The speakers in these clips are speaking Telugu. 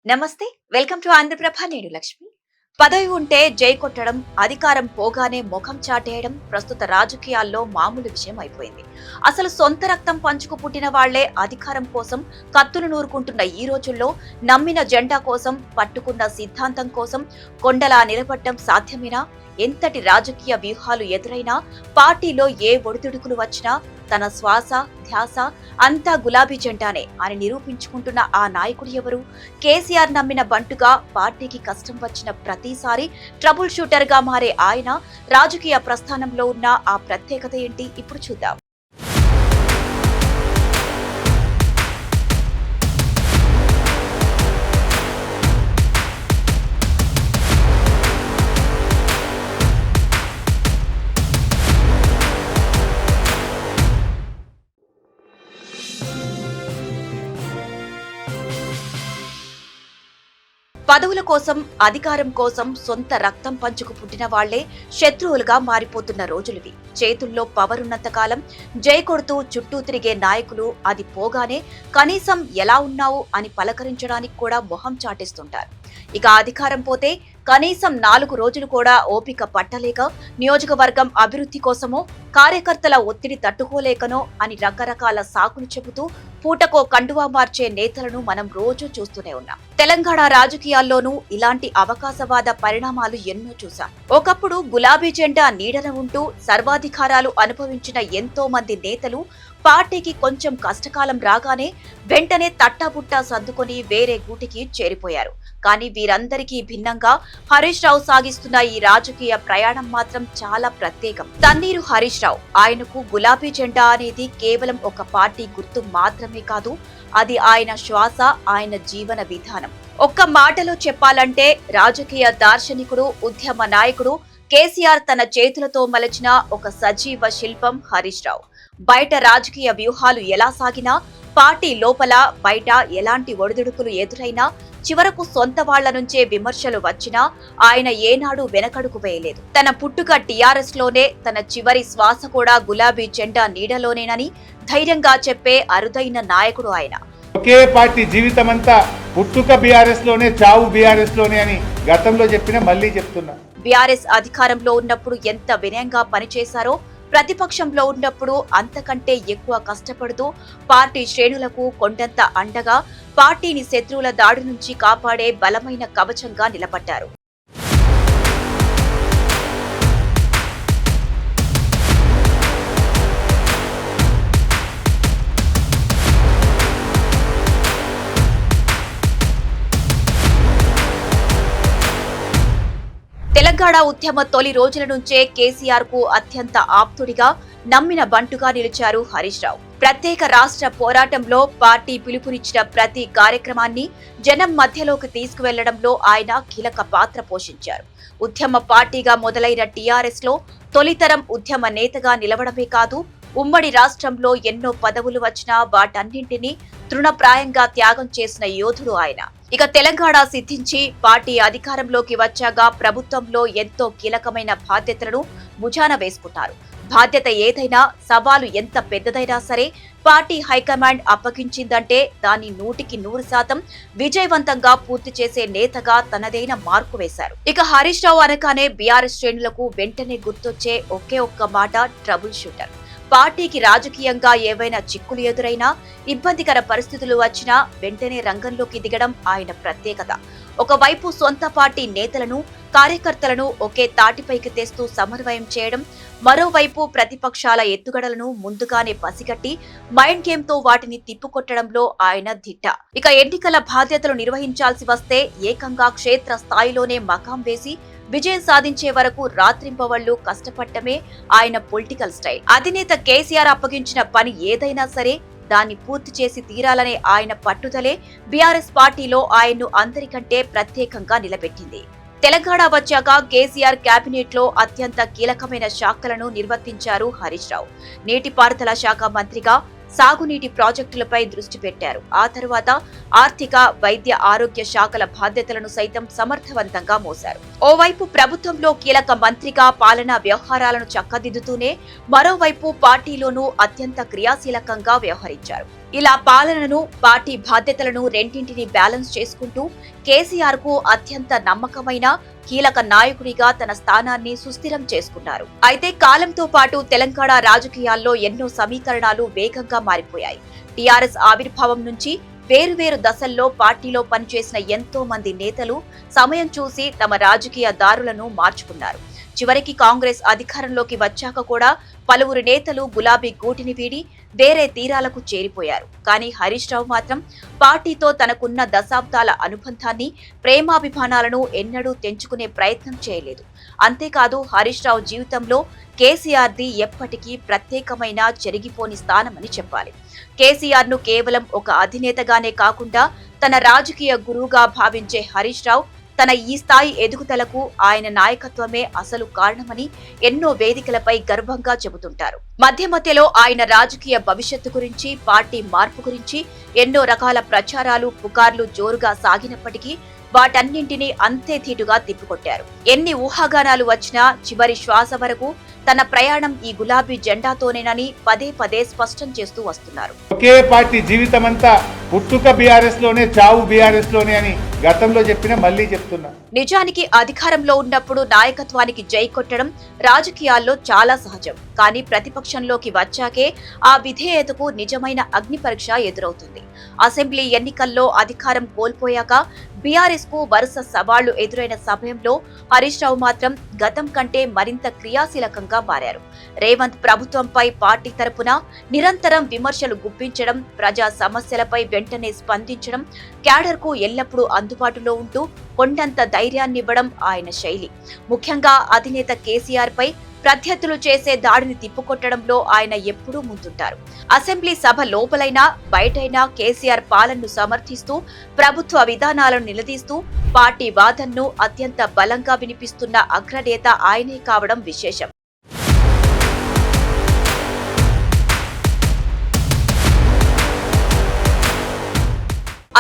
నమస్తే. Welcome to Andhra Prabha. నేను లక్ష్మి. పదవి ఉంటే జై కొట్టడం, అధికారం పోగానే ముఖం చాటేయడం ప్రస్తుత రాజకీయాల్లో మామూలు విషయం అయిపోయింది. అసలు సొంత రక్తం పంచుకు పుట్టిన వాళ్లే అధికారం కోసం కత్తులు నూరుకుంటున్న ఈ రోజుల్లో నమ్మిన జెండా కోసం, పట్టుకున్న సిద్ధాంతం కోసం కొండలా నిలబడడం సాధ్యమేనా? ఎంతటి రాజకీయ వ్యూహాలు ఎదురైనా, పార్టీలో ఏ ఒడిదుడుకులు వచ్చినా తన శ్వాస ధ్యాస అంతా గులాబీ జెండానే అని నిరూపించుకుంటున్న ఆ నాయకుడు ఎవరు? కేసీఆర్ నమ్మిన బంటుగా పార్టీకి కష్టం వచ్చిన ప్రతిసారి ట్రబుల్ షూటర్ గా మారే ఆయన రాజకీయ ప్రస్థానంలో ఉన్న ఆ ప్రత్యేకత ఏంటి? ఇప్పుడు చూద్దాం. పదవుల కోసం, అధికారం కోసం సొంత రక్తం పంచుకు పుట్టిన వాళ్లే శత్రువులుగా మారిపోతున్న రోజులివి. చేతుల్లో పవర్ ఉన్నంతకాలం జై కొడుతూ చుట్టూ తిరిగే నాయకులు అది పోగానే కనీసం ఎలా ఉన్నావు అని పలకరించడానికి కూడా మొహం చాటేస్తుంటారు. ఇక అధికారం పోతే కనీసం 4 రోజులు కూడా ఓపిక పట్టలేక, నియోజకవర్గం అభివృద్ధి కోసమో, కార్యకర్తల ఒత్తిడి తట్టుకోలేకనో అని రకరకాల సాకులు చెబుతూ పూటకో కండువా మార్చే నేతలను మనం రోజూ చూస్తూనే ఉన్నాం. తెలంగాణ రాజకీయాల్లోనూ ఇలాంటి అవకాశవాద పరిణామాలు ఎన్నో చూశాం. ఒకప్పుడు గులాబీ జెండా నీడన ఉంటూ సర్వాధికారాలు అనుభవించిన ఎంతో మంది నేతలు పార్టీకి కొంచెం కష్టకాలం రాగానే వెంటనే తట్టాబుట్టా సర్దుకొని వేరే గూటికి చేరిపోయారు. కానీ వీరందరికీ భిన్నంగా హరీష్ రావు సాగిస్తున్న ఈ రాజకీయ ప్రయాణం మాత్రం చాలా ప్రత్యేకం. తన్నీరు హరీష్ రావు. ఆయనకు గులాబీ జెండా అనేది కేవలం ఒక పార్టీ గుర్తు మాత్రమే కాదు, అది ఆయన శ్వాస, ఆయన జీవన విధానం. ఒక్క మాటలో చెప్పాలంటే రాజకీయ దార్శనికుడు, ఉద్యమ నాయకుడు కేసీఆర్ తన చేతులతో మలచిన ఒక సజీవ శిల్పం హరీష్ రావు. బయట రాజకీయ వ్యూహాలు ఎలా సాగినా, పార్టీ లోపల బయట ఎలాంటి ఒడిదుడుకులు ఎదురైనా, చివరకు సొంత వాళ్ల నుంచే విమర్శలు వచ్చినా ఆయన ఏనాడు వెనకడుగు వేయలేదు. తన పుట్టుక టీఆర్ఎస్ లోనే, తన చివరి శ్వాస కూడా గులాబీ జెండా నీడలోనేనని ధైర్యంగా చెప్పే అరుదైన నాయకుడు ఆయన. ఒకే పార్టీ జీవితమంతా పుట్టుక బీఆర్ఎస్ లోనే, చావు బీఆర్ఎస్ లోనే అని గతంలో చెప్పినా మళ్ళీ చెప్తున్నా. బీఆర్ఎస్ అధికారంలో ఉన్నప్పుడు ఎంత వినయంగా పనిచేశారో, ప్రతిపక్షంలో ఉన్నప్పుడు అంతకంటే ఎక్కువ కష్టపడుతూ పార్టీ శ్రేణులకు కొండంత అండగా, పార్టీని శత్రువుల దాడి నుంచి కాపాడే బలమైన కవచంగా నిలబడ్డారు. తెలంగాణ ఉద్యమ తొలి రోజుల నుంచే కేసీఆర్ కు అత్యంత ఆప్తుడిగా, నమ్మిన బంటుగా నిలిచారు హరీష్ రావు. ప్రత్యేక రాష్ట్ర పోరాటంలో పార్టీ పిలుపునిచ్చిన ప్రతి కార్యక్రమాన్ని జనం మధ్యలోకి తీసుకువెళ్లడంలో ఆయన కీలక పాత్ర పోషించారు. ఉద్యమ పార్టీగా మొదలైన టీఆర్ఎస్ లో తొలితరం ఉద్యమ నేతగా నిలవడమే కాదు, ఉమ్మడి రాష్ట్రంలో ఎన్నో పదవులు వచ్చినా వాటన్నింటినీ తృణప్రాయంగా త్యాగం చేసిన యోధుడు ఆయన. ఇక తెలంగాణ సిద్ధించి పార్టీ అధికారంలోకి వచ్చాక ప్రభుత్వంలో ఎంతో కీలకమైన బాధ్యతలను భుజాన వేసుకున్నారు. బాధ్యత ఏదైనా, సవాలు ఎంత పెద్దదైనా సరే పార్టీ హైకమాండ్ అప్పగించిందంటే దాన్ని 100% విజయవంతంగా పూర్తి చేసే నేతగా తనదైన మార్కు వేశారు. ఇక హరీష్ రావు అనగానే బీఆర్ఎస్ శ్రేణులకు వెంటనే గుర్తొచ్చే ఒకే ఒక్క మాట ట్రబుల్ షూటర్. పార్టీకి రాజకీయంగా ఏవైనా చిక్కులు ఎదురైనా, ఇబ్బందికర పరిస్థితులు వచ్చినా వెంటనే రంగంలోకి దిగడం ఆయన ప్రత్యేకత. ఒకవైపు సొంత పార్టీ నేతలను, కార్యకర్తలను ఒకే తాటిపైకి తెస్తూ సమన్వయం చేయడం, మరోవైపు ప్రతిపక్షాల ఎత్తుగడలను ముందుగానే పసిగట్టి మైండ్ గేమ్ తో వాటిని తిప్పుకొట్టడంలో ఆయన దిట్ట. ఇక ఎన్నికల బాధ్యతలు నిర్వహించాల్సి వస్తే ఏకంగా క్షేత్ర స్థాయిలోనే మకాం వేసి విజయం సాధించే వరకు రాత్రింపవళ్లు కష్టపడటమే ఆయన పొలిటికల్ స్టైల్. అధినేత కేసీఆర్ అప్పగించిన పని ఏదైనా సరే దాన్ని పూర్తి చేసి తీరాలనే ఆయన పట్టుదలే బీఆర్ఎస్ పార్టీలో ఆయన్ను అందరికంటే ప్రత్యేకంగా నిలబెట్టింది. తెలంగాణ వచ్చాక కేసీఆర్ కేబినెట్ లో అత్యంత కీలకమైన శాఖలను నిర్వర్తించారు హరీష్ రావు. నీటిపారుదల శాఖ మంత్రిగా సాగునీటి ప్రాజెక్టులపై దృష్టి పెట్టారు. ఆ తర్వాత ఆర్థిక, వైద్య, ఆరోగ్య శాఖల బాధ్యతలను సైతం సమర్థవంతంగా మోశారు. ఓవైపు ప్రభుత్వంలో కీలక మంత్రిగా పాలనా వ్యవహారాలను చక్కదిద్దుతూనే మరోవైపు పార్టీలోనూ అత్యంత క్రియాశీలకంగా వ్యవహరించారు. ఇలా పాలనను, పార్టీ బాధ్యతలను రెండింటిని బ్యాలెన్స్ చేసుకుంటూ కేసీఆర్ కు అత్యంత నమ్మకమైన కీలక నాయకుడిగా తన స్థానాన్ని సుస్థిరం చేసుకున్నారు. అయితే కాలంతో పాటు తెలంగాణ రాజకీయాల్లో ఎన్నో సమీకరణాలు వేగంగా మారిపోయాయి. టీఆర్ఎస్ ఆవిర్భావం నుంచి వేరువేరు దశల్లో పార్టీలో పనిచేసిన ఎంతో మంది నేతలు సమయం చూసి తమ రాజకీయ దారులను మార్చుకున్నారు. చివరికి కాంగ్రెస్ అధికారంలోకి వచ్చాక కూడా పలువురు నేతలు గులాబీ గూటిని వీడి వేరే తీరాలకు చేరిపోయారు. కానీ హరీష్ రావు మాత్రం పార్టీతో తనకున్న దశాబ్దాల అనుబంధాన్ని, ప్రేమాభిమానాలను ఎన్నడూ తెంచుకునే ప్రయత్నం చేయలేదు. అంతేకాదు హరీష్ రావు జీవితంలో కేసీఆర్ది ఎప్పటికీ ప్రత్యేకమైన చెరిగిపోని స్థానమని చెప్పాలి. కేసీఆర్ ను కేవలం ఒక అధినేతగానే కాకుండా తన రాజకీయ గురువుగా భావించే హరీష్ రావు తన ఈ స్థాయి ఎదుగుదలకు ఆయన నాయకత్వమే అసలు కారణమని ఎన్నో వేదికలపై గర్వంగా చెబుతుంటారు. మధ్యలో ఆయన రాజకీయ భవిష్యత్తు గురించి, పార్టీ మార్పు గురించి ఎన్నో రకాల ప్రచారాలు, పుకార్లు జోరుగా సాగినప్పటికీ వాటన్నింటినీ అంతే ధీటుగా తిప్పికొట్టారు. ఎన్ని ఊహాగానాలు వచ్చినా చివరి శ్వాస వరకు తన ప్రయాణం ఈ గులాబీ జెండాతోనేనని పదే పదే స్పష్టం చేస్తూ వస్తున్నారు. ఒకే పార్టీ జీవితమంతా పుట్టుక బీఆర్ఎస్ లోనే, చావు బీఆర్ఎస్ లోనే అని గతంలో చెప్పినా మళ్ళీ చెప్తున్నా. నిజానికి అధికారంలో ఉన్నప్పుడు నాయకత్వానికి జై కొట్టడం రాజకీయాల్లో చాలా సహజం. కానీ ప్రతిపక్షంలోకి వచ్చాకే ఆ విధేయతకు నిజమైన అగ్ని పరీక్ష ఎదురవుతుంది. అసెంబ్లీ ఎన్నికల్లో అధికారం కోల్పోయాక బీఆర్ఎస్ కు వరుస సవాళ్లు ఎదురైన సమయంలో హరీష్ రావు మాత్రం గతం కంటే మరింత క్రియాశీలకంగా మారారు. రేవంత్ ప్రభుత్వంపై పార్టీ తరపున నిరంతరం విమర్శలు గుప్పించడం, ప్రజా సమస్యలపై వెంటనే స్పందించడం, క్యాడర్ కు ఎల్లప్పుడూ అందుబాటులో ఉంటూ కొండంత ధైర్యాన్నివ్వడం ఆయన శైలి. ముఖ్యంగా అధినేత కేసీఆర్ పై ప్రత్యర్థులు చేసే దాడిని తిప్పుకొట్టడంలో ఆయన ఎప్పుడూ ముందుంటారు. అసెంబ్లీ సభ లోపలైనా బయటైనా కేసీఆర్ పాలనను సమర్థిస్తూ, ప్రభుత్వ విధానాలను నిలదీస్తూ పార్టీ వాదనను అత్యంత బలంగా వినిపిస్తున్న అగ్రనేత ఆయనే కావడం విశేషం.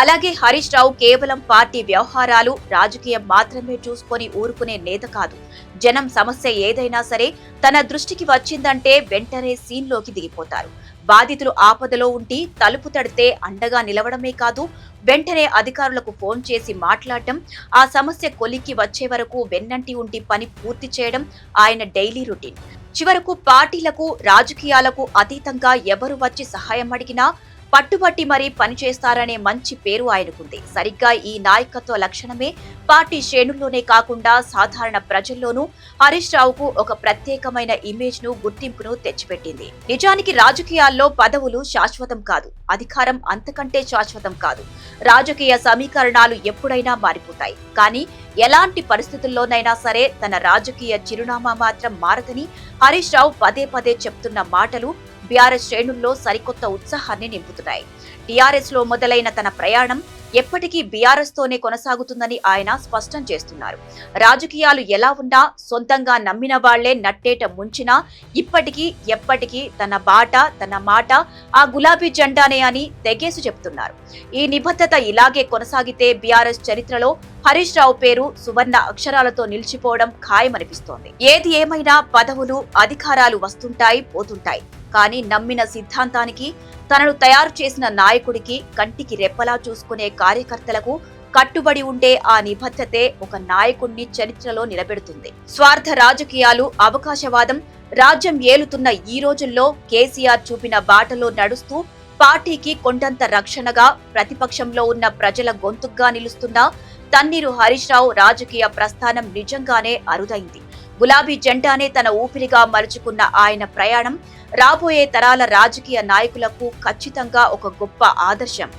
అలాగే హరీష్ రావు కేవలం పార్టీ వ్యవహారాలు, రాజకీయం మాత్రమే చూసుకొని ఊరుకునే నేత కాదు. జనం సమస్య ఏదైనా సరే తన దృష్టికి వచ్చిందంటే వెంటనే సీన్లోకి దిగిపోతారు. బాధితులు ఆపదలో ఉండి తలుపు తడితే అండగా నిలవడమే కాదు, వెంటనే అధికారులకు ఫోన్ చేసి మాట్లాడటం, ఆ సమస్య కొలిక్కి వచ్చే వరకు వెన్నంటి ఉండి పని పూర్తి చేయడం ఆయన డైలీ రొటీన్. చివరకు పార్టీలకు, రాజకీయాలకు అతీతంగా ఎవరు వచ్చి సహాయం అడిగినా పట్టుబట్టి మరీ పనిచేస్తారనే మంచి పేరు ఆయనకుంది. సరిగ్గా ఈ నాయకత్వ లక్షణమే పార్టీ శ్రేణుల్లోనే కాకుండా సాధారణ ప్రజల్లోనూ హరీష్ రావుకు ఒక ప్రత్యేకమైన ఇమేజ్ ను, గుర్తింపును తెచ్చిపెట్టింది. నిజానికి రాజకీయాల్లో పదవులు శాశ్వతం కాదు, అధికారం అంతకంటే శాశ్వతం కాదు. రాజకీయ సమీకరణాలు ఎప్పుడైనా మారిపోతాయి. కానీ ఎలాంటి పరిస్థితుల్లోనైనా సరే తన రాజకీయ చిరునామా మాత్రం మారదని హరీష్ రావు పదే పదే చెప్తున్న మాటలు బీఆర్ఎస్ శ్రేణుల్లో సరికొత్త ఉత్సాహాన్ని నింపుతున్నాయి. టీఆర్ఎస్ లో మొదలైన తన ప్రయాణం ఎప్పటికీ బీఆర్ఎస్ తోనే కొనసాగుతుందని ఆయన స్పష్టం చేస్తున్నారు. రాజకీయాలు ఎలా ఉన్నా సొంతంగా నమ్మిన వాళ్లే నట్టేట ముంచినా ఇప్పటికీ ఎప్పటికీ తన బాట, తన మాట ఆ గులాబీ జెండానే అని తెగేసి చెప్తున్నారు. ఈ నిబద్ధత ఇలాగే కొనసాగితే బీఆర్ఎస్ చరిత్రలో హరీష్ రావు పేరు సువర్ణ అక్షరాలతో నిలిచిపోవడం ఖాయమనిపిస్తోంది. ఏది ఏమైనా పదవులు, అధికారాలు వస్తుంటాయి, పోతుంటాయి. కానీ నమ్మిన సిద్ధాంతానికి, తనను తయారు చేసిన నాయకుడికి, కంటికి రెప్పలా చూసుకునే కార్యకర్తలకు కట్టుబడి ఉండే ఆ నిబద్ధతే ఒక నాయకుణ్ణి చరిత్రలో నిలబెడుతుంది. స్వార్థ రాజకీయాలు, అవకాశవాదం రాజ్యం ఏలుతున్న ఈ రోజుల్లో కేసీఆర్ చూపిన బాటలో నడుస్తూ పార్టీకి కొండంత రక్షణగా, ప్రతిపక్షంలో ఉన్న ప్రజల గొంతుగ్గా నిలుస్తున్న తన్నీరు హరీష్ రావు రాజకీయ ప్రస్థానం నిజంగానే అరుదైంది. గులాబీ జెండానే తన ఊపిరిగా మలుచుకున్న ఆయన ప్రయాణం రాబోయే తరాల రాజకీయ నాయకులకు ఖచ్చితంగా ఒక గొప్ప ఆదర్శం.